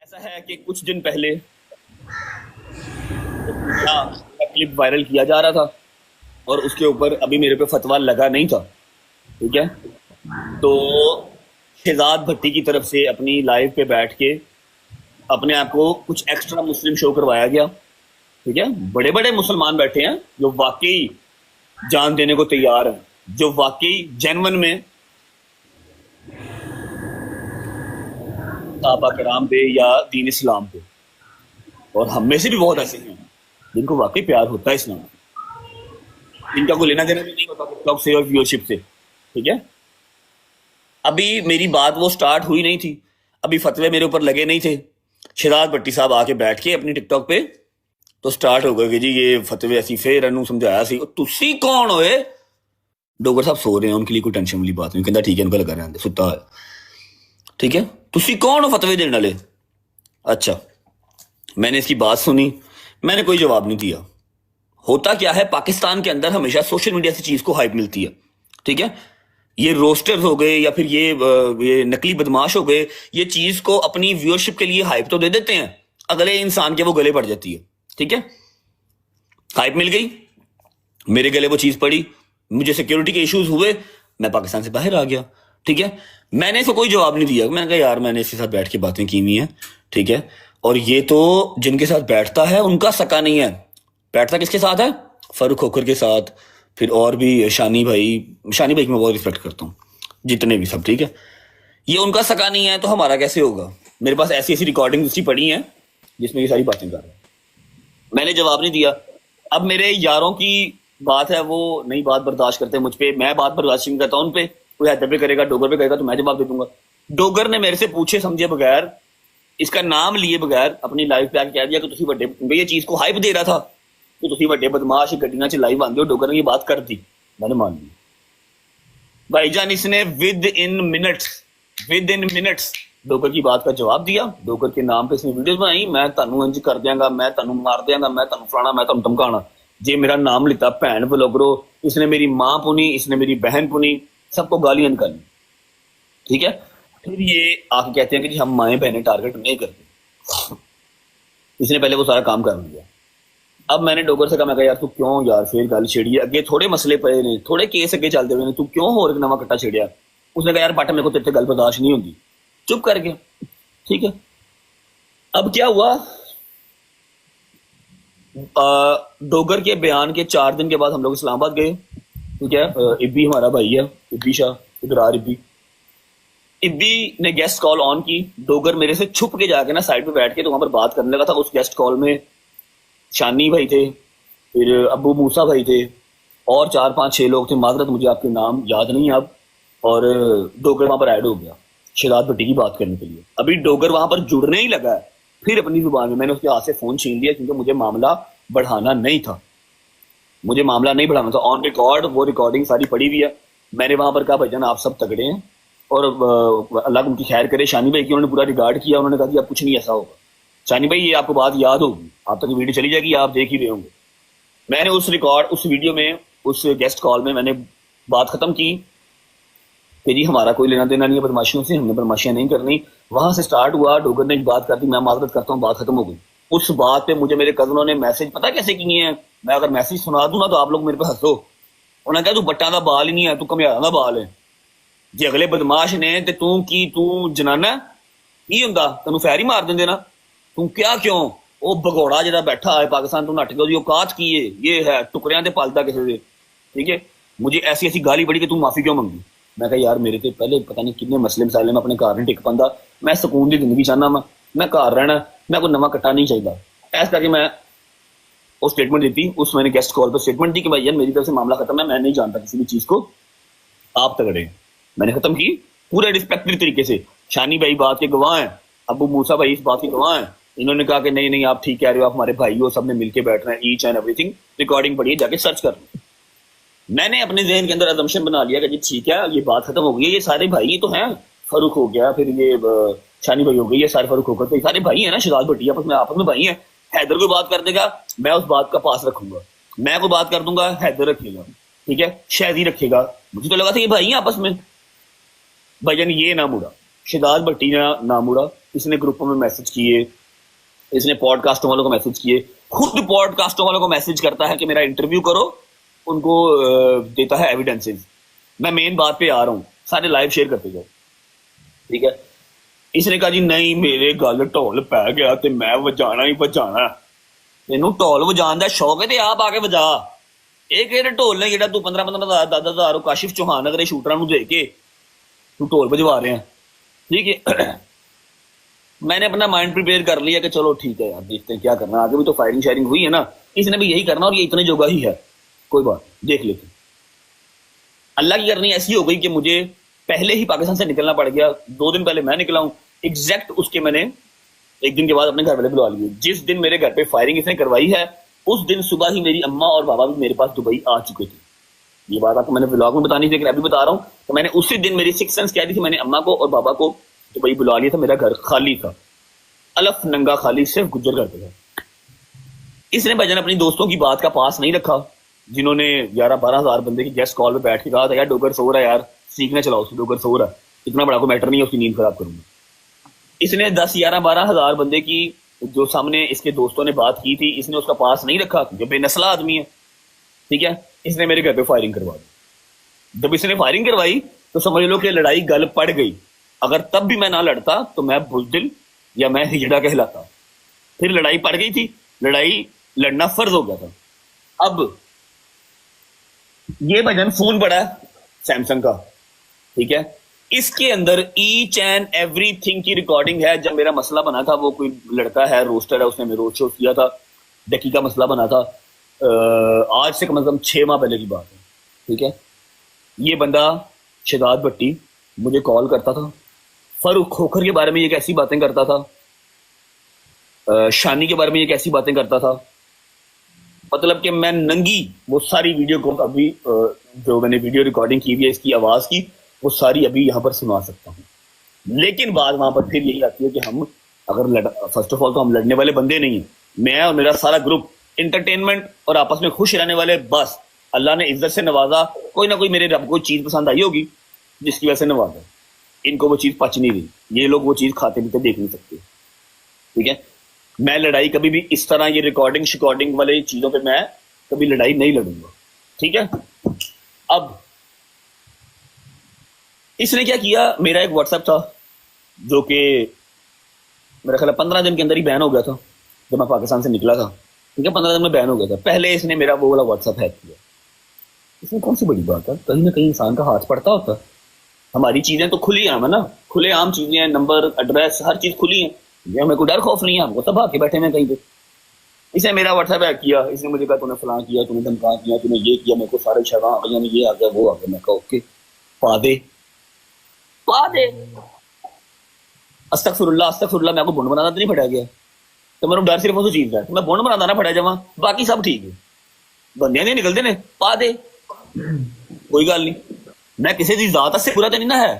ऐसा है कि कुछ दिन पहले पूजा का क्लिप वायरल किया जा रहा था और उसके ऊपर अभी मेरे पे फतवा लगा नहीं था। ठीक है। तो शहजाद भट्टी की तरफ से अपनी लाइव पे बैठ के अपने आप को कुछ एक्स्ट्रा मुस्लिम शो करवाया गया। ठीक है। बड़े बड़े मुसलमान बैठे हैं जो वाकई जान देने को तैयार हैं, जो वाकई जेन्युइन में सहाबा कराम पे या दीन इस्लाम पे। और हम में से भी बहुत ऐसे हैं जिनको वाकई प्यार होता है इस्लाम से, जिनका कोई लेना देना भी नहीं होता टिकटॉक से और व्यूअरशिप से। ठीक है। अभी मेरी बात वो स्टार्ट हुई नहीं थी, अभी फतवे मेरे ऊपर लगे नहीं थे। शहजाद भट्टी साहब आके बैठ के अपनी टिकटॉक पे तो स्टार्ट हो गया कि जी ये फतवे ऐसी फिर इन्हों समझाया सी। तुसी कौन होए? डोगर साहब सो रहे हैं, उनके लिए कोई टेंशन वाली बात नहीं, कहता ठीक है उनका लगा रहने सुता है। ठीक है। तुसी कौन हो फतवे देने वाले? अच्छा, मैंने इसकी बात सुनी, मैंने कोई जवाब नहीं दिया। होता क्या है, पाकिस्तान के अंदर हमेशा सोशल मीडिया से चीज को हाइप मिलती है। ठीक है। ये रोस्टर्स हो गए या फिर ये नकली बदमाश हो गए, ये चीज को अपनी व्यूअरशिप के लिए हाइप तो दे देते हैं, अगले इंसान के वो गले पड़ जाती है। ठीक है। हाइप मिल गई, मेरे गले वो चीज पड़ी, मुझे सिक्योरिटी के इश्यूज हुए, मैं पाकिस्तान से बाहर आ गया। ठीक है। मैंने इसको कोई जवाब नहीं दिया, मैंने कहा यार मैंने इसके साथ बैठ के बातें की हुई हैं। ठीक है। और ये तो जिनके साथ बैठता है उनका सका नहीं है। बैठता किसके साथ है? फारूक खोखर के साथ, फिर और भी शानी भाई की मैं बहुत रिस्पेक्ट करता हूँ, जितने भी सब। ठीक है। ये उनका सका नहीं है तो हमारा कैसे होगा? मेरे पास ऐसी ऐसी रिकॉर्डिंग दूसरी पड़ी हैं जिसमें ये सारी बातें कर रहे हैं। मैंने जवाब नहीं दिया। अब मेरे यारों की बात है, वो नई बात बर्दाश्त करते हैं मुझ पे, मैं बात बर्दाश्त नहीं करता उन पे। कोई हैदर पे करेगा, डोगर पे करेगा तो मैं जवाब दे दूंगा। डोगर ने मेरे से पूछे समझे बगैर, इसका नाम लिए बगैर अपनी लाइफ पे आके कह दिया कि तुसी बड़े, ये चीज को हाइप दे रहा था कि तुसी बड़े बदमाश गड्डियां च लाइव आंदे हो। डोगर ने ये बात कर दी, मैंने मान ली। भाईजान इसने विद इन मिनट्स डोगर की बात का जवाब दिया। डोगर के नाम पे इसने वीडियोस बनाई, मैं तानू इंज कर दियांगा, मैं तानू मार दियांगा, मैं तानू फलाना, मैं तानू धमकाना। जे मेरा नाम लिता भैन व्लॉगरो, इसने मेरी मां पुनी, इसने मेरी बहन पुनी, सबको गालियां निकाली। ठीक है। फिर ये आके कहते हैं कि जी हम माएँ बहनें टारगेट नहीं करते। इसने पहले वो सारा काम कर लिया। अब मैंने डोगर से कहा, मैं कहा यार तू क्यों यार फिर गल छेड़ी है, अगे थोड़े मसले पे ने, थोड़े केस अगे चलते हुए ने, तू क्यों होर एक नवा कट्टा छेड़िया? उसने कहा यार बट मेरे को तेरे से गल बर्दाश्त नहीं होगी, चुप कर गया। ठीक है। अब क्या हुआ, डोगर के बयान के 4 दिन के बाद हम लोग इस्लामाबाद गए। ठीक है। इब्बी हमारा भाई है, इब्बी शाह इबरार इब्बी। इब्बी ने गेस्ट कॉल ऑन की, डोगर मेरे से छुप के जाके ना साइड पे बैठ के तो वहां पर बात करने लगा था। उस गेस्ट कॉल में शानी भाई थे, फिर अबू मूसा भाई थे, और 4 5 6 लोग थे, माजरत मुझे आपके नाम याद नहीं अब। और डोगर वहां पर ऐड हो गया शहजाद भट्टी की बात करने के लिए। अभी डोगर वहां पर जुड़ने ही लगा है, फिर अपनी जुबान में मैंने उसके हाथ से फोन छीन लिया, क्योंकि मुझे मामला बढ़ाना नहीं था, मुझे मामला नहीं बढ़ाना था। ऑन रिकॉर्ड वो रिकॉर्डिंग सारी पड़ी हुई है। मैंने वहां पर कहा भाईजान आप सब तगड़े हैं और अल्लाह उनकी खैर करे। शानी भाई की उन्होंने पूरा रिगार्ड किया, उन्होंने कहा कि अब कुछ नहीं ऐसा होगा। शानी भाई ये आपको बात याद होगी, आप तक वीडियो चली जाएगी, आप देख ही रहे होंगे। मैंने उस वीडियो में, उस गेस्ट कॉल में मैंने बात खत्म की कि जी हमारा कोई लेना देना नहीं है बदमाशियों से, हमने बदमाशियां नहीं करनी। वहां से स्टार्ट हुआ, डोगर ने एक बात कर दी, मैं माजरत करता हूँ, बात खत्म हो गई। उस बात पे मुझे मेरे कजनों ने मैसेज पता कैसे किए हैं, मैं अगर मैसेज सुना दूं ना तो आप लोग मेरे पे हंसो। उन्होंने कहा तू बट्टा का बाल ही नहीं है, तू कमियारा का बाल है। जे अगले बदमाश ने ते तू जनाना की हुंदा, तेनू फैर ही मार देंदे ना। तू क्या क्यों वो भगौड़ा जरा बैठा है पाकिस्तान, तू नट के ओदी औकात की है, ये है टुकड़ियां ते पालदा किसी दे। ठीक है। मुझे ऐसी ऐसी गाली बड़ी कि तू माफी क्यों मंगी? मैं कहा यार मेरे तो पहले पता नहीं कितने मसले मसाले, मैं अपने घर नहीं टिक पांदा, मैं सुकून की जिंदगी चाहना, मैं घर रहना, मैं कोई नवा कट्टा नहीं चाहिए। ऐसा करके मैं वो स्टेटमेंट दी थी। उस मैंने गेस्ट कॉल पर स्टेटमेंट दी कि भाई यार मेरी तरफ से मामला खत्म है, मैं नहीं जानता किसी भी चीज को, आप तगड़े। मैंने खत्म की पूरे रिस्पेक्टेड तरीके से। शानी भाई बात के गवाह हैं, अबू मूसा भाई इस बात के गवाह हैं। इन्होंने कहा कि नहीं नहीं आप ठीक कह रहे हो, आप हमारे भाई हो, सबने मिलके बैठ रहे हैं, ईच एंड एवरीथिंग। रिकॉर्डिंग पड़ी है, जाके सर्च कर लो। मैंने अपने जहन के अंदर अजम्पशन बना लिया कि जी ठीक है ये बात खत्म हो गई है, ये सारे भाई तो हैं, फारूक हो गया, फिर ये शानी भाई हो गई, ये सारे फारूक होकर, तो ये सारे भाई हैं ना, शहजाद भट्टी आपस में भाई हैं। हैदर कोई बात कर देगा, मैं उस बात का पास रखूंगा, मैं कोई बात कर दूंगा, हैदर रखेगा। ठीक है। शायद ही रखेगा। मुझे तो लगा था ये भाई हैं आपस में। भाईजान ये ना मुड़ा, शिदात भट्टी ने नामुड़ा, इसने ग्रुपों में मैसेज किए, इसने पॉडकास्टों वालों को मैसेज किए, खुद पॉडकास्टों वालों को मैसेज करता है कि मेरा इंटरव्यू करो, उनको देता है एविडेंसेस। मैं मेन बात पे आ रहा हूँ, सारे लाइव शेयर करते जाओ, ठीक है। इसने कहा जी नहीं मेरे गल ढोल पै गया तो मैं वजाना ही वजाना, तेनू ढोल वजान का शौक है तो आप आके वजा। ਇਹ ਕਿਹੜੇ ਢੋਲ ਨੇ ਜਿਹੜਾ ਤੂੰ 15,000 ਕਾਸ਼ਿਫ ਚੌਹਾਨ ਅਗਰੇ ਸ਼ੂਟਰਾਂ ਨੂੰ ਦੇ ਕੇ तू ढोल बजवा रहे हैं, ठीक है। मैंने अपना माइंड प्रिपेयर कर लिया कि चलो ठीक है यार, देखते हैं क्या करना, आगे भी तो फायरिंग शायरिंग हुई है ना, इसने भी यही करना और ये इतने जोगा ही है, कोई बात देख लेते। अल्लाह की करनी ऐसी हो गई कि मुझे पहले ही पाकिस्तान से निकलना पड़ गया, 2 दिन पहले मैं निकला हूँ, एग्जैक्ट उसके मैंने 1 दिन के बाद अपने घर वाले बुला लिए। जिस दिन मेरे घर पे फायरिंग इसने करवाई है उस दिन सुबह ही मेरी अम्मा और बाबा भी मेरे पास दुबई आ चुके थे। ये बात आपको मैंने व्लॉग में बतानी थी, लेकिन अभी बता रहा हूँ। तो मैंने उसी दिन मेरी 6 सेंस कह दी थी, मैंने अम्मा को और बाबा को दुबई बुला लिया था, मेरा घर खाली था, अलफ नंगा खाली, सिर्फ गुज्जर करते थे। इसने भजन अपनी दोस्तों की बात का पास नहीं रखा, जिन्होंने 11-12 हज़ार बंदे की गेस्ट कॉल पे बैठ के कहा था यार डोगर सो रहा है, यार सीखने चलाओ उसको, डोगर सो रहा है, इतना बड़ा कोई मैटर नहीं है, उसकी नींद खराब करूंगा। इसने 10-11-12 हज़ार बंदे की जो सामने इसके दोस्तों ने बात की थी, इसने उसका पास नहीं रखा, जो बेनस्ला आदमी है, ठीक है। इसने मेरे घर पे फायरिंग करवा दी। जब इसने फायरिंग करवाई तो समझ लो कि लड़ाई गल पड़ गई। अगर तब भी मैं ना लड़ता तो मैं बुज़दिल या मैं हिजड़ा कहलाता। फिर लड़ाई पड़ गई थी, लड़ाई लड़ना फर्ज हो गया था। अब ये भजन फोन पड़ा है सैमसंग का, ठीक है, इसके अंदर ईच एंड एवरीथिंग की रिकॉर्डिंग है। जब मेरा मसला बना था, वो कोई लड़का है रोस्टर है, उसने मेरे रोड शो किया था, डकी का मसला बना था, आज से कम से कम 6 माह पहले की बात है, ठीक है। ये बंदा शिदात भट्टी मुझे कॉल करता था, फरूख खोखर के बारे में ये कैसी बातें करता था, शानी के बारे में ये कैसी बातें करता था, मतलब कि मैं नंगी वो सारी वीडियो को अभी जो मैंने वीडियो रिकॉर्डिंग की हुई है इसकी आवाज की, वो सारी अभी यहाँ पर सुना सकता हूँ। लेकिन बात वहां पर फिर यही आती है कि हम अगर फर्स्ट ऑफ ऑल तो हम लड़ने वाले बंदे नहीं हैं, मैं और मेरा सारा ग्रुप इंटरटेनमेंट और आपस में खुश रहने वाले, बस अल्लाह ने इज्जत से नवाजा, कोई ना कोई मेरे रब को चीज पसंद आई होगी जिसकी वजह से नवाजा। इनको वो चीज पच नहीं रही, ये लोग वो चीज खाते पीते देख नहीं सकते, ठीक है। मैं लड़ाई कभी भी इस तरह ये रिकॉर्डिंग वाले चीजों पे मैं कभी लड़ाई नहीं लड़ूंगा, ठीक है। अब इसने क्या किया, मेरा एक व्हाट्सएप था जो कि मेरा ख्याल 15 दिन के अंदर ही बैन हो गया था, जब मैं पाकिस्तान से निकला था, ठीक है, 15 दिन में बैन हो गया था। पहले इसने मेरा वो वाला व्हाट्सएप हैक किया। इसमें कौन सी बड़ी बात है, कहीं ना कहीं इंसान का हाथ पड़ता होता है। हमारी चीजें तो खुली आम है ना, खुले आम चीजें हैं, नंबर एड्रेस हर चीज खुली है, हमें कोई डर खौफ नहीं है, हमको सब आके बैठे हैं कहीं पे। इसने मेरा व्हाट्सएप हैक किया, इसने मुझे कहा तूने फलां किया, तूने धमका किया, तूने ये किया, मेरे को सारे शरा आ गए, ये आ गया वो आ गया। मैं कहा ओके पा दे अस्तगफिरुल्लाह, मैं आपको बुंड बनाना तो नहीं पड़ा गया, तो मेरे डर सिर्फ उस चीज का, मैं बुंड बनाना ना पड़ा जावा, बाकी सब ठीक है, बंदे नहीं निकलते ने, पा दे कोई गल नहीं। मैं किसी की जात से बुरा तो नहीं ना है,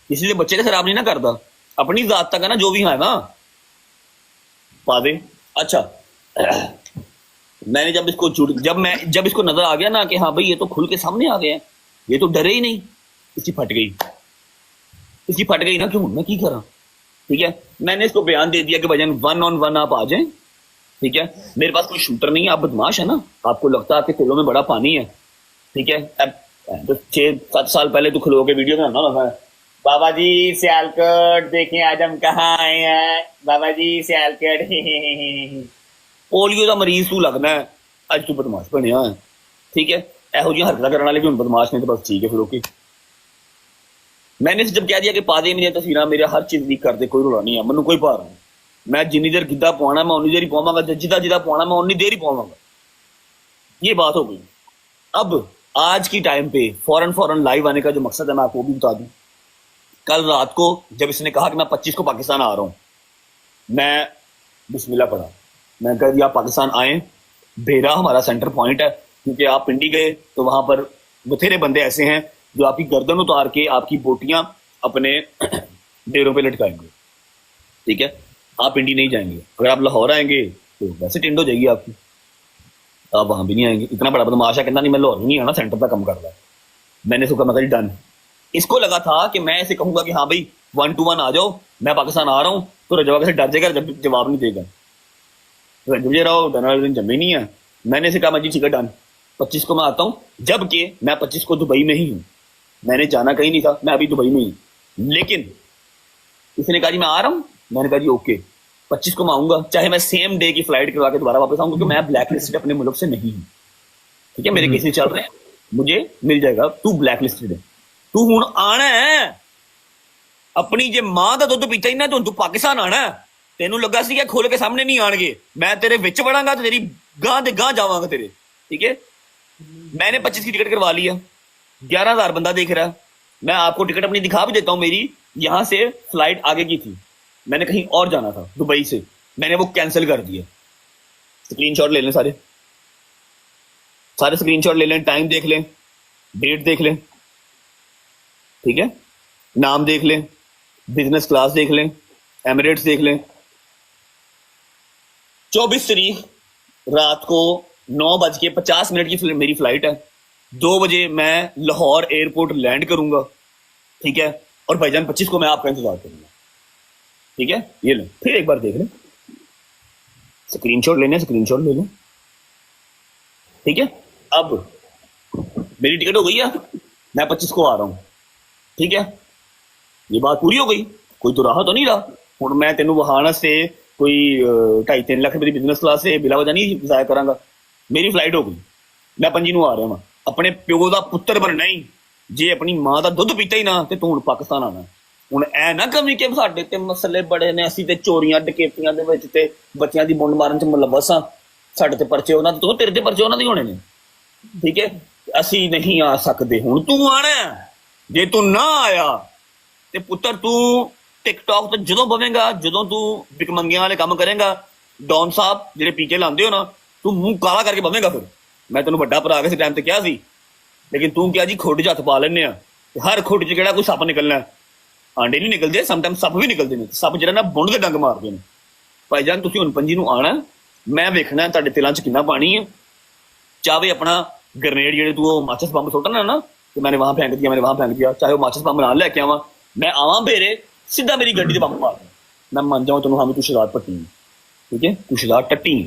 किसी के बच्चे से खराब नहीं ना करता, अपनी जात तक है ना, जो भी है ना पा दे। अच्छा मैंने जब इसको नजर आ गया ना कि हाँ भाई ये तो खुल के सामने आ गए हैं, ये तो डरे ही नहीं, इसकी फट गई ना, क्यों मैं की करा, ठीक है। मैंने इसको बयान दे दिया कि भजन 1 on 1 आप आ जाएं, ठीक है। मेरे पास कोई शूटर नहीं है, आप बदमाश है ना, आपको लगता है आपके तिलों में बड़ा पानी है, ठीक है। अब तो 6-7 साल पहले तो खुलो के वीडियो में ना बाबा जी सियालकोट देखें आज हम कहाँ आए हैं, बाबा जी सियालकोट पोलियो का मरीज तू लगना है, अज तू बदमाश बनया है, ठीक है। एहो जी हरकत करने वाले भी बदमाश नहीं, तो बस ठीक है फिर ओके। मैंने जब कह दिया कि पा दे मेरी तस्वीर, मेरा हर चीज लीक कर दे, कोई रोला नहीं है, मैनू कोई भार नहीं, मैं जिन्नी देर गिद्दा पवाना मैं उन्नी देर ही पवांगा, जिदा पवाना मैं उन्नी देर ही पवांगा, ये बात हो गई। अब आज की टाइम पे फौरन लाइव आने का जो मकसद है मैं आपको भी बता दूं। कल रात को जब इसने कहा कि मैं 25 को पाकिस्तान आ रहा हूं, मैं बिस्मिल्लाह पढ़ा, मैं कह दिया आप पाकिस्तान आए, बेरा हमारा सेंटर पॉइंट है, क्योंकि आप पिंडी गए तो वहां पर बथेरे बंदे ऐसे हैं जो आपकी गर्दन उतार के आपकी बोटियां अपने डेरों पे लटकाएंगे, ठीक है। आप पिंडी नहीं जाएंगे, अगर आप लाहौर आएंगे तो वैसे टिंड हो जाएगी आपकी, आप वहां भी नहीं आएंगे। इतना बड़ा बदमाश है, कहना नहीं मैं लाहौर नहीं आना, सेंटर तक कम कर रहा है। मैंने इसको कहा मैं डन। इसको लगा था कि मैं ऐसे कहूंगा कि हाँ भाई 1-1 आ जाओ, मैं पाकिस्तान आ रहा हूँ, तो रजवा कैसे डर जाएगा जब जवाब नहीं देगा। रजवे राव डरने वाले दिन जमे नहीं है। मैंने इसे कहा मैं जी ठीक है डन, 25 को मैं आता हूँ, जबकि मैं 25 को दुबई में ही हूँ, मैंने जाना कहीं नहीं था, मैं अभी दुबई में ही हूँ। लेकिन इसने कहा जी मैं आ रहा हूँ, मैंने कहा जी ओके 25 को मैं आऊंगा, चाहे मैं सेम डे की फ्लाइट करवा के दोबारा वापस आऊँ, क्योंकि मैं ब्लैक लिस्टेड अपने मुल्क से नहीं हूँ। ठीक है, मेरे केसेस चल रहे हैं, मुझे मिल जाएगा, तू ब्लैक लिस्टेड है, तू हूं आना है। अपनी जे मां का दुध पीता ही ना, तू पाकिस्तान आना है। तेनू लगा सी खोल के सामने नहीं आएंगे, मैं तेरे विच वड़ांगा तो तेरी गां दे गां जावांगा तेरे। ठीक है, मैंने 25 की टिकट करवा ली है, 11,000 बंदा देख रहा है। मैं आपको टिकट अपनी दिखा भी देता हूं, मेरी यहां से फ्लाइट आगे की थी, मैंने कहीं और जाना था दुबई से, मैंने वो कैंसिल कर दिया। स्क्रीनशॉट ले लें, सारे स्क्रीनशॉट ले लें, टाइम देख लें, डेट देख लें, ठीक है, नाम देख लें, बिजनेस क्लास देख लें, एमिरेट्स देख लें। 24 तारीख रात को 9:50 की मेरी फ्लाइट है, 2 बजे मैं लाहौर एयरपोर्ट लैंड करूंगा। ठीक है, और भाईजान 25 को मैं आपका इंतजार करूंगा। ठीक है, ये लें, फिर एक बार देख लें, स्क्रीनशॉट लेने, स्क्रीनशॉट ले लें। ठीक है, अब मेरी टिकट हो गई है, मैं 25 को आ रहा हूं। ठीक है, ये बात पूरी हो गई, कोई तो राह तो नहीं रहा। हूँ मैं तेन वहां से कोई 2.5-3 लाख मेरी बिजनेस क्लास से बिला वजह नहीं जाया करांगा। मेरी फ्लाइट हो गई, मैं 25 आ रहा वा, अपने प्यो का पुत्र बनना ही, जे अपनी मां का दुध पीता ही ना, तो तू हुण पाकिस्तान आना। हुण ऐ ना कमी कि साडे ते मसले बड़े ने, असीं ते चोरियां डकैतियां दे विच ते बच्चियां दी बुंड मारन च मुलव्वस हां, साडे ते परचे उन्हां दे, तो तेरे ते परचे उन्हां दे होने ने। ठीक है, असीं नहीं आ सकदे, हुण तू आना। जे तू ना आया ते पुत्तर तू टिकटॉक ते जदों बवेगा, जदों तू बिकमंगियां वाले काम करेगा, डॉन साहब जेडे पीके लांदे हो ना, तू मुंह काला करके बवेगा। फिर मैं तेन बड़ा भरा किसी टाइम ते क्या सी, लेकिन तू क्या जी खुड च हत्थ पा लेने, हर खुड च केड़ा कोई सप निकलना है, आंडे नहीं निकलते, समटाइम सप भी निकलते हैं, सप जो ना बुंड के डंग मारते हैं। भाईजान तुसीं हुण 25 आना, मैं वेखना तुहाडे तिलां च कितना पानी है। चाहे अपना ग्रेनेड जेडे तू माचिस बंब सुट्टना ना, तो मैंने वहां फेंक दिया, मैंने वहां फेंक दिया, चाहे वो माचिस बंब ना लैके आवा, मैं आवा बेरे सीधा मेरी गड्डी से बंब मार, मैं मान जाऊं तेन, हाँ तू शराब पट्टी। ठीक है, तू शराब टट्टी हूं,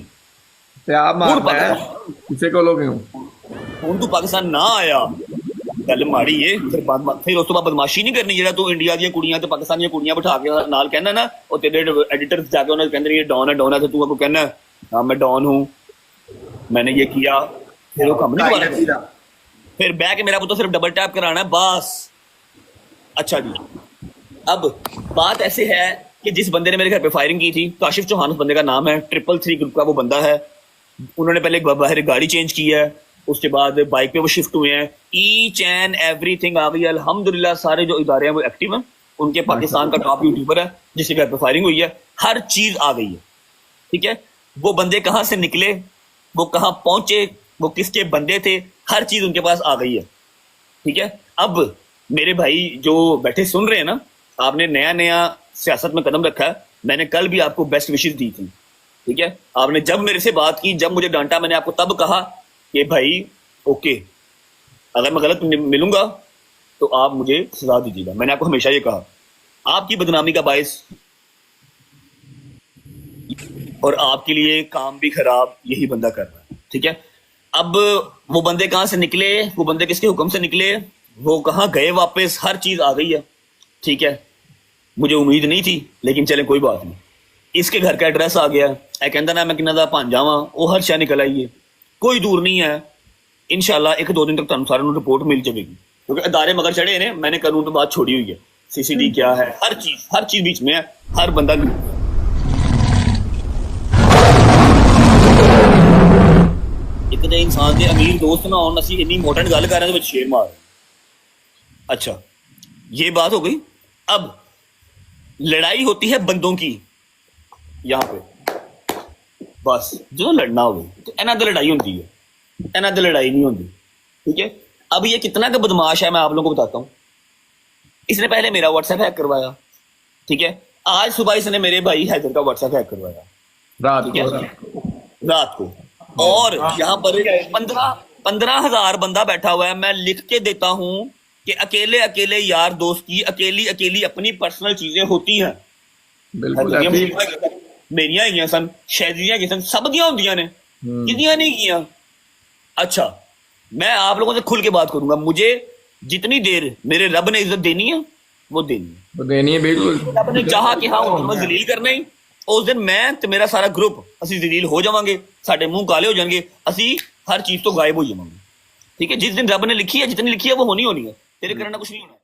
तू पाकिस्तान ना आया, गल माड़ी है। फिर उस तो बाद बदमाशी नहीं करनी, जेड़ा तू इंडिया दी कुड़ियां ते पाकिस्तान दी कुड़ियां बिठा के नाल कहना ना, और तेरे एडिटर जाके उन्हें कहते ये डॉन है, डॉन है, तो तू आपको कहना हाँ मैं डॉन हूं, मैंने ये किया, फिर वो कम नहीं दोबारा, फिर बह के मेरा पुत्र सिर्फ डबल टैप कराना है बस। अच्छा जी, अब बात ऐसे है कि जिस बंदे ने मेरे घर पे फायरिंग की थी, काशिफ चौहान उस बंदे का नाम है, 333 ग्रुप का वो बंदा है। उन्होंने पहले बाहर गाड़ी चेंज की है, उसके बाद बाइक पे वो शिफ्ट हुए हैं, ईच एंड एवरीथिंग आ गई है अल्हम्दुलिल्लाह। सारे जो इदारे हैं वो एक्टिव हैं, उनके पाकिस्तान का टॉप यूट्यूबर है जिसके घर पे फायरिंग हुई है, हर चीज आ गई है। ठीक है, वो बंदे कहाँ से निकले, वो कहाँ पहुंचे, वो किसके बंदे थे, हर चीज उनके पास आ गई है। ठीक है, अब मेरे भाई जो बैठे सुन रहे हैं ना, आपने नया नया सियासत में कदम रखा है, मैंने कल भी आपको बेस्ट विशेस दी थी। ठीक है, आपने जब मेरे से बात की, जब मुझे डांटा, मैंने आपको तब कहा कि भाई ओके, अगर मैं गलत मिलूंगा तो आप मुझे सजा दीजिएगा। मैंने आपको हमेशा ये कहा, आपकी बदनामी का बायस और आपके लिए काम भी खराब यही बंदा कर रहा है। ठीक है, अब वो बंदे कहां से निकले, वो बंदे किसके हुक्म से निकले, वो कहां गए वापस, हर चीज आ गई है। ठीक है, मुझे उम्मीद नहीं थी, लेकिन चले कोई बात नहीं, इसके घर का एड्रेस आ गया, कहता ना मैं किन्ना दा भांजा वा, वो हर शह निकल आई है, कोई दूर नहीं है। इंशाल्लाह 1-2 दिन तक तुहानू सारिਆਂ ਨੂੰ रिपोर्ट मिल जाएगी, क्योंकि अदारे मगर चढ़े ने, मैंने कानून तो बात छोड़ी हुई है, सीसीडी क्या है, हर चीज बीच में है, हर बंदा एक तो इंसान के अमीर दोस्त ना होना, असी इन्नी इंपॉर्टेंट गल कर रहे हैं, शेर मार। अच्छा, ये बात हो गई। अब लड़ाई होती है बंदों की यहाँ पे, बस जो लड़ना हो गई तो इन्हां ते लड़ाई होती है, इन्हां ते लड़ाई नहीं होती। ठीक है, अब ये कितना का बदमाश है मैं आप लोगों को बताता हूँ। इसने पहले मेरा व्हाट्सएप हैक करवाया, ठीक है, आज सुबह इसने मेरे भाई हैदर का व्हाट्सएप हैक करवाया रात को, और यहाँ पर 15,000 बंदा बैठा हुआ है। मैं लिख के देता हूँ कि अकेले अकेले यार दोस्त की अकेली अकेली अपनी पर्सनल चीजें होती हैं। बिल्कुल ऐसी मेरियां हैगियां सन, शैदियां हैगियां सन, सब दियां होंदियां ने, किदियां नहीं किया। अच्छा, मैं आप लोगों से खुल के बात करूंगा, मुझे जितनी देर मेरे रब ने इज्जत देनी है वो देनी है। तो देनी है बिल्कुल। रब ने चाहा कि हाँ मैं जलील करना ही, उस दिन मैं ते मेरा सारा ग्रुप ਅਸੀਂ जलील हो जावांगे, साडे मुंह काले हो जाएंगे, ਅਸੀਂ हर चीज तो गायब हो जावांगे। ठीक है, जिस दिन रब ने लिखी है, जितनी लिखी है वो होनी होनी है, तेरे करना कुछ नहीं होना।